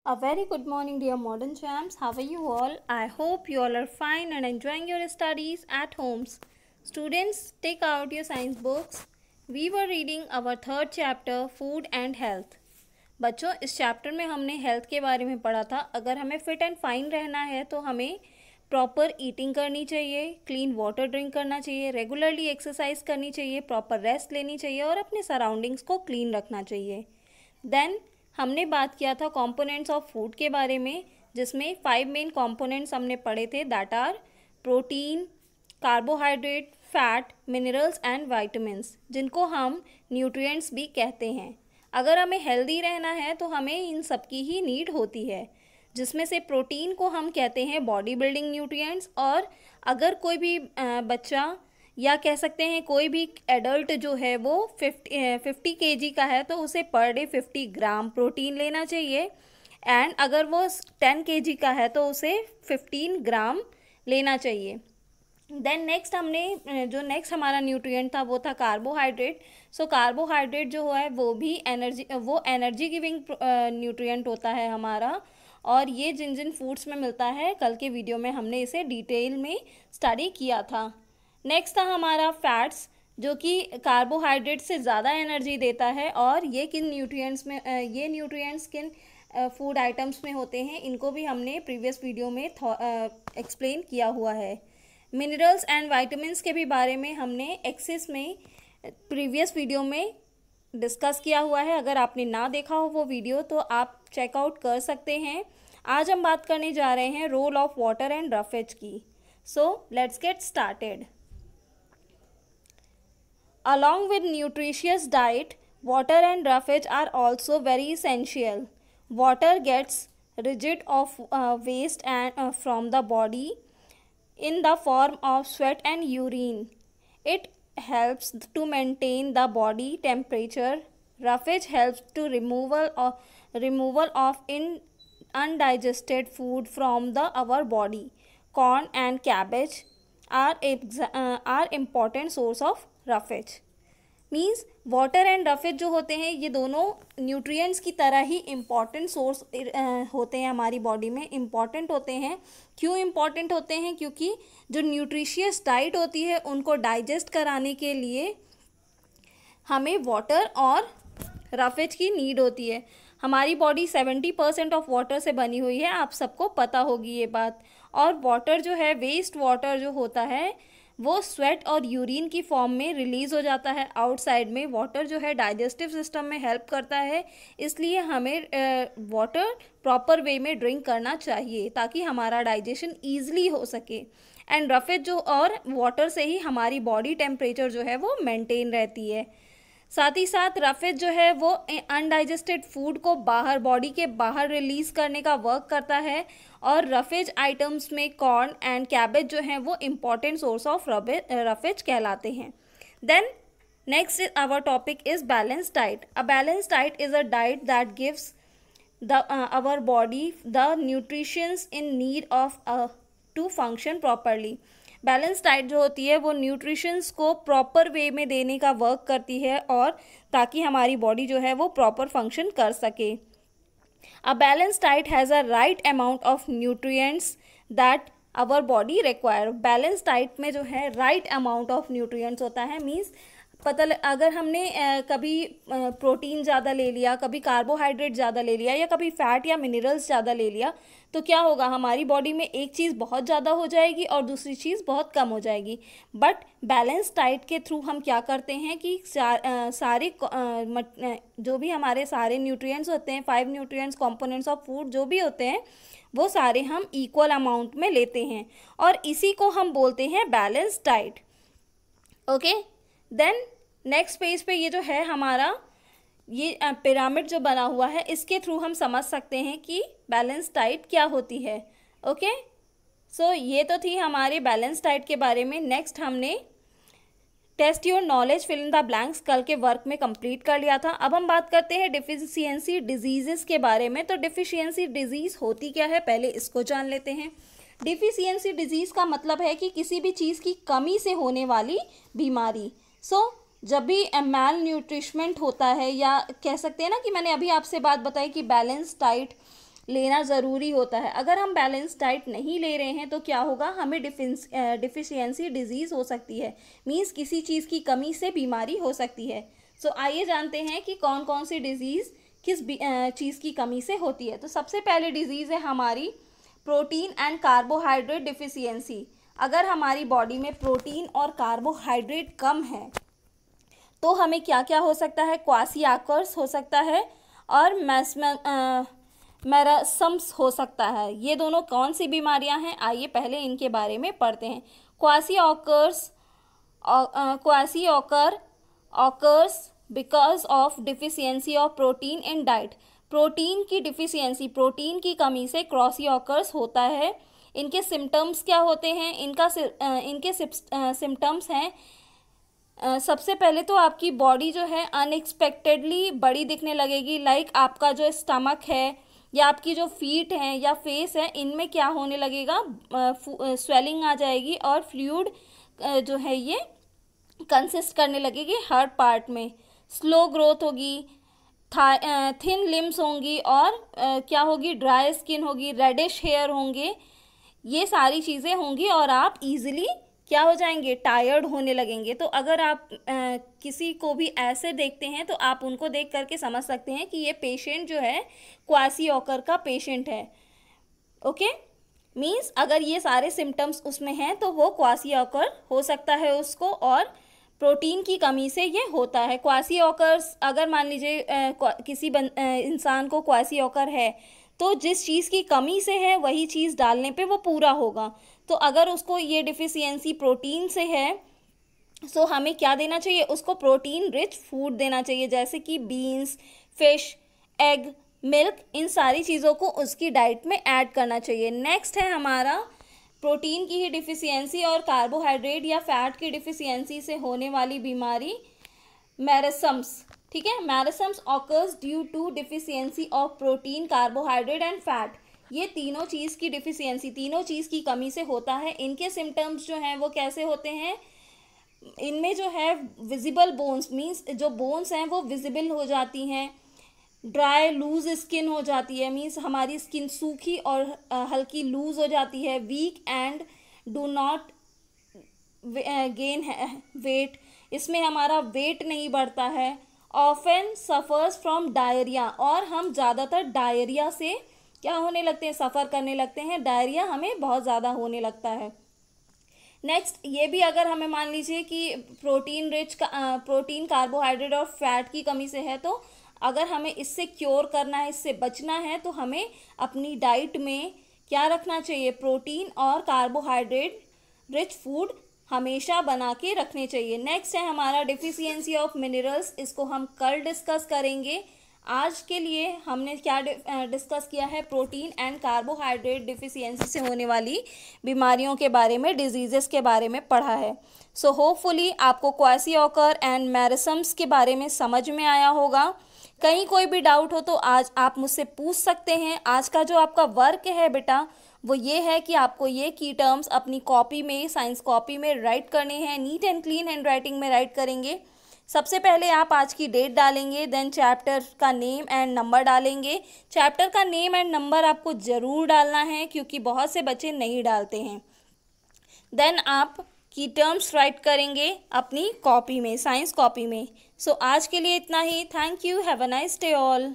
A very good morning, dear modern champs. How are you all? I hope you all are fine and enjoying your studies at homes. Students, take out your science books. We were reading our third chapter, Food and Health. बच्चों, इस chapter में हमने health के बारे में पढ़ा था. अगर हमें फिट एंड फाइन रहना है तो हमें प्रॉपर ईटिंग करनी चाहिए, क्लीन वाटर ड्रिंक करना चाहिए, रेगुलरली एक्सरसाइज करनी चाहिए, प्रॉपर रेस्ट लेनी चाहिए और अपने सराउंडिंग्स को क्लीन रखना चाहिए. देन हमने बात किया था कंपोनेंट्स ऑफ फूड के बारे में, जिसमें 5 मेन कंपोनेंट्स हमने पढ़े थे. That are protein, carbohydrate, fat, minerals and vitamins, जिनको हम न्यूट्रिएंट्स भी कहते हैं. अगर हमें हेल्दी रहना है तो हमें इन सब की ही नीड होती है, जिसमें से प्रोटीन को हम कहते हैं बॉडी बिल्डिंग न्यूट्रिएंट्स. और अगर कोई भी बच्चा या कह सकते हैं कोई भी एडल्ट जो है वो 50 kg का है तो उसे पर डे 50 ग्राम प्रोटीन लेना चाहिए. एंड अगर वो 10 kg का है तो उसे 15 ग्राम लेना चाहिए. देन नेक्स्ट नेक्स्ट हमारा न्यूट्रिएंट था वो था कार्बोहाइड्रेट. सो कार्बोहाइड्रेट जो है वो एनर्जी गिविंग न्यूट्रिएंट होता है हमारा, और ये जिन जिन फूड्स में मिलता है कल के वीडियो में हमने इसे डिटेल में स्टडी किया था. नेक्स्ट था हमारा फैट्स, जो कि कार्बोहाइड्रेट से ज़्यादा एनर्जी देता है. और ये न्यूट्रिएंट्स किन फूड आइटम्स में होते हैं इनको भी हमने प्रीवियस वीडियो में एक्सप्लेन किया हुआ है. मिनरल्स एंड वाइटामिन्स के भी बारे में हमने एक्सेस में प्रीवियस वीडियो में डिस्कस किया हुआ है. अगर आपने ना देखा हो वो वीडियो तो आप चेकआउट कर सकते हैं. आज हम बात करने जा रहे हैं role of water and roughage की. So let's get started. Along with nutritious diet, water and roughage are also very essential. Water gets rid of waste from the body in the form of sweat and urine. It helps to maintain the body temperature. Roughage helps to removal of undigested food from our body. Corn and cabbage are important source of roughage. Means water and roughage जो होते हैं ये दोनों nutrients की तरह ही important source होते हैं हमारी बॉडी में. इम्पॉर्टेंट होते हैं. क्यों इम्पॉर्टेंट होते हैं? क्योंकि जो न्यूट्रिशियस डाइट होती है उनको डाइजेस्ट कराने के लिए हमें वाटर और रफेज की नीड होती है. हमारी बॉडी 70% ऑफ वाटर से बनी हुई है, आप सबको पता होगी ये बात. और वाटर जो है, वेस्ट वाटर जो होता है वो स्वेट और यूरिन की फॉर्म में रिलीज़ हो जाता है आउटसाइड में. वाटर जो है डाइजेस्टिव सिस्टम में हेल्प करता है, इसलिए हमें वाटर प्रॉपर वे में ड्रिंक करना चाहिए ताकि हमारा डाइजेशन ईजिली हो सके. एंड रफेज जो और वाटर से ही हमारी बॉडी टेम्परेचर जो है वो मेंटेन रहती है. साथ ही साथ रफेज जो है वो अनडाइजेस्टेड फूड को बॉडी के बाहर रिलीज़ करने का वर्क करता है. और रफेज आइटम्स में कॉर्न एंड कैबेज जो हैं वो इम्पॉर्टेंट सोर्स ऑफ रफेज कहलाते हैं. Then next our topic is balance diet. A balance diet is a diet that gives our body the nutritions in need of to function properly. Balance diet जो होती है वो nutritions को proper way में देने का वर्क करती है, और ताकि हमारी बॉडी जो है वो प्रॉपर फंक्शन कर सके. A balanced diet has a right amount of nutrients that our body require. Balanced diet में जो है right amount of nutrients होता है. मीन्स अगर हमने कभी प्रोटीन ज़्यादा ले लिया, कभी कार्बोहाइड्रेट ज़्यादा ले लिया, या कभी फैट या मिनरल्स ज़्यादा ले लिया, तो क्या होगा, हमारी बॉडी में एक चीज़ बहुत ज़्यादा हो जाएगी और दूसरी चीज़ बहुत कम हो जाएगी. बट बैलेंस डाइट के थ्रू हम क्या करते हैं कि सारे जो भी हमारे सारे न्यूट्रिएंट्स होते हैं, 5 न्यूट्रिएंट्स कंपोनेंट्स ऑफ फूड जो भी होते हैं वो सारे हम इक्वल अमाउंट में लेते हैं, और इसी को हम बोलते हैं balance diet. Okay. Then next page पे ये जो है हमारा ये पिरामिड जो बना हुआ है, इसके थ्रू हम समझ सकते हैं कि बैलेंस डाइट क्या होती है. ओके. सो ये तो थी हमारे बैलेंस डाइट के बारे में. नेक्स्ट हमने test your knowledge fill in the blanks कल के वर्क में कंप्लीट कर लिया था. अब हम बात करते हैं डिफिशियंसी डिजीज़ के बारे में. तो डिफिशियंसी डिजीज़ होती क्या है, पहले इसको जान लेते हैं. डिफिशियंसी डिजीज़ का मतलब है कि किसी भी चीज़ की कमी से होने वाली बीमारी. जब भी मैल न्यूट्रिशमेंट होता है, या कह सकते हैं ना कि मैंने अभी आपसे बात बताई कि बैलेंस डाइट लेना ज़रूरी होता है। अगर हम बैलेंस डाइट नहीं ले रहे हैं तो क्या होगा, हमें डिफिशियंसी डिजीज़ हो सकती है, मीन्स किसी चीज़ की कमी से बीमारी हो सकती है। सो आइए जानते हैं कि कौन कौन सी डिजीज़ किस चीज़ की कमी से होती है। तो सबसे पहले डिजीज़ है हमारी प्रोटीन एंड कार्बोहाइड्रेट डिफिशियंसी। अगर हमारी बॉडी में प्रोटीन और कार्बोहाइड्रेट कम है तो हमें क्या क्या हो सकता है, क्वासियाकर्स हो सकता है और मेरसम्स हो सकता है। ये दोनों कौन सी बीमारियां हैं, आइए पहले इनके बारे में पढ़ते हैं। Kwashiorkor occurs because of deficiency of protein in diet. Protein की डिफिशियंसी, प्रोटीन की कमी से क्वासियोकर्स होता है। इनके सिम्टम्स क्या होते हैं, इनके सिम्टम्स हैं, सबसे पहले तो आपकी बॉडी जो है अनएक्सपेक्टेडली बड़ी दिखने लगेगी, लाइक आपका जो स्टमक है या आपकी जो फीट हैं या फेस है, इनमें क्या होने लगेगा, स्वेलिंग आ जाएगी और फ्लूइड जो है ये कंसिस्ट करने लगेगी हर पार्ट में। स्लो ग्रोथ होगी, थिन लिम्स होंगी और क्या होगी, ड्राई स्किन होगी, रेडिश हेयर होंगे, ये सारी चीज़ें होंगी और आप इजीली क्या हो जाएंगे, टायर्ड होने लगेंगे। तो अगर आप किसी को भी ऐसे देखते हैं तो आप उनको देख करके समझ सकते हैं कि ये पेशेंट जो है क्वासियोकर का पेशेंट है। ओके, मीन्स अगर ये सारे सिम्टम्स उसमें हैं तो वो क्वासियोकर हो सकता है उसको, और प्रोटीन की कमी से ये होता है। क्वासियोकर्स, अगर मान लीजिए किसी इंसान को क्वासियोकर है तो जिस चीज़ की कमी से है वही चीज़ डालने पे वो पूरा होगा। तो अगर उसको ये डिफिशियंसी प्रोटीन से है सो हमें क्या देना चाहिए, उसको प्रोटीन रिच फूड देना चाहिए, जैसे कि बीन्स, फिश, एग, मिल्क, इन सारी चीज़ों को उसकी डाइट में ऐड करना चाहिए। नेक्स्ट है हमारा प्रोटीन की ही डिफिशियंसी और कार्बोहाइड्रेट या फैट की डिफिशियंसी से होने वाली बीमारी, मेरसम्स। ठीक है, marasmus occurs due to deficiency of protein, carbohydrate and fat. ये तीनों चीज़ की डिफिशियंसी, तीनों चीज़ की कमी से होता है। इनके सिम्टम्स जो हैं वो कैसे होते हैं, इनमें जो है विजिबल बोन्स, मीन्स जो बोन्स हैं वो विजिबल हो जाती हैं, ड्राई लूज स्किन हो जाती है, मीन्स हमारी स्किन सूखी और हल्की लूज हो जाती है, weak and do not gain weight, इसमें हमारा वेट नहीं बढ़ता है, ऑफन सफ़र्स फ्रॉम डायरिया, और हम ज़्यादातर डायरिया से क्या होने लगते हैं, सफ़र करने लगते हैं, डायरिया हमें बहुत ज़्यादा होने लगता है। नेक्स्ट ये भी अगर हमें मान लीजिए कि प्रोटीन, कार्बोहाइड्रेट और फैट की कमी से है, तो अगर हमें इससे क्योर करना है, इससे बचना है, तो हमें अपनी डाइट में क्या रखना चाहिए, प्रोटीन और कार्बोहाइड्रेट रिच फूड हमेशा बना के रखने चाहिए। नेक्स्ट है हमारा डिफिशियंसी ऑफ मिनरल्स, इसको हम कल डिस्कस करेंगे। आज के लिए हमने क्या डिस्कस किया है, प्रोटीन एंड कार्बोहाइड्रेट डिफिशियंसी से होने वाली बीमारियों के बारे में, डिजीज़ेस के बारे में पढ़ा है। सो होपफुली आपको क्वासियोकर एंड मेरसम्स के बारे में समझ में आया होगा। कहीं कोई भी डाउट हो तो आज आप मुझसे पूछ सकते हैं। आज का जो आपका वर्क है बेटा वो ये है कि आपको ये की टर्म्स अपनी कॉपी में, साइंस कॉपी में राइट करने हैं, neat and clean hand writing में राइट करेंगे। सबसे पहले आप आज की डेट डालेंगे, देन चैप्टर का नेम एंड नंबर डालेंगे। चैप्टर का नेम एंड नंबर आपको ज़रूर डालना है क्योंकि बहुत से बच्चे नहीं डालते हैं। देन आप की टर्म्स राइट करेंगे अपनी कॉपी में, साइंस कॉपी में। सो आज के लिए इतना ही। Thank you, have a nice day all.